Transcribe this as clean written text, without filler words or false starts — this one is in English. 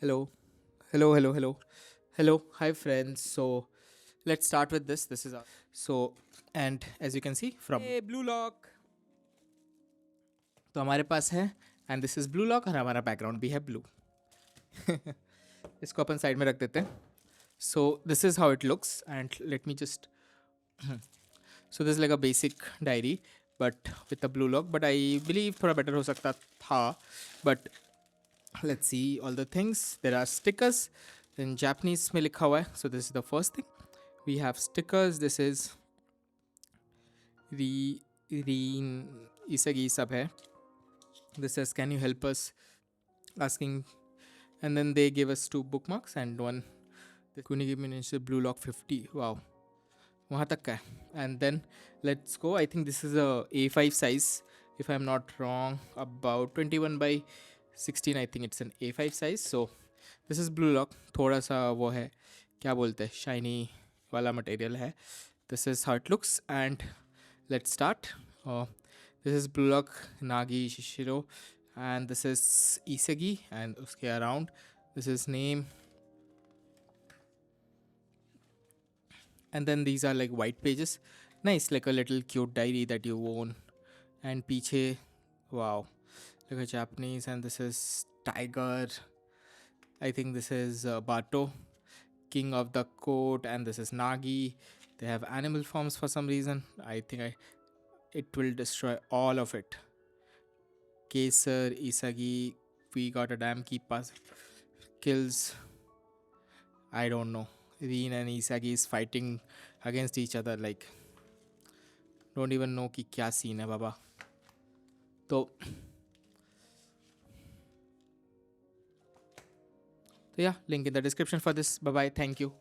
Hello, hello. Hi, friends. So let's start with this. This is our and as you can see from blue lock. तो हमारे पास है and this is blue lock और हमारा background भी है blue. इसको अपन side में रख देते हैं. So this is how it looks and let me just so this is like a basic diary but with a blue lock, but I believe थोड़ा better हो सकता था, but let's see all the things. There are stickers in Japanese में लिखा हुआ है. So this is the first thing. We have stickers. This is Isagi सब है. This says, can you help us? Asking, and then they gave us 2 bookmarks and one the Kunigami blue lock 50. Wow, वहाँ तक का है. And then let's go. I think this is a A5 size if I'm not wrong, about 21 by 16. I think it's an A5 size. So this is blue lock. थोड़ा सा वो है, क्या बोलते हैं, shiny वाला material है. This is how it looks and let's start. This is blue lock Nagi Seishiro and this is Isagi and उसके around. This is name. And then these are like white pages. Nice, like a little cute diary that you own. And पीछे, wow, like a Japanese, and this is tiger. I think this is Bato, king of the court, and this is Nagi. They have animal forms for some reason. I think it will destroy all of it. Kesar, Isagi, we got a damn key pass. Kills, I don't know. Rin and Isagi is fighting against each other, like don't even know कि क्या scene है बाबा. तो yeah, link in the description for this. Bye bye, thank you.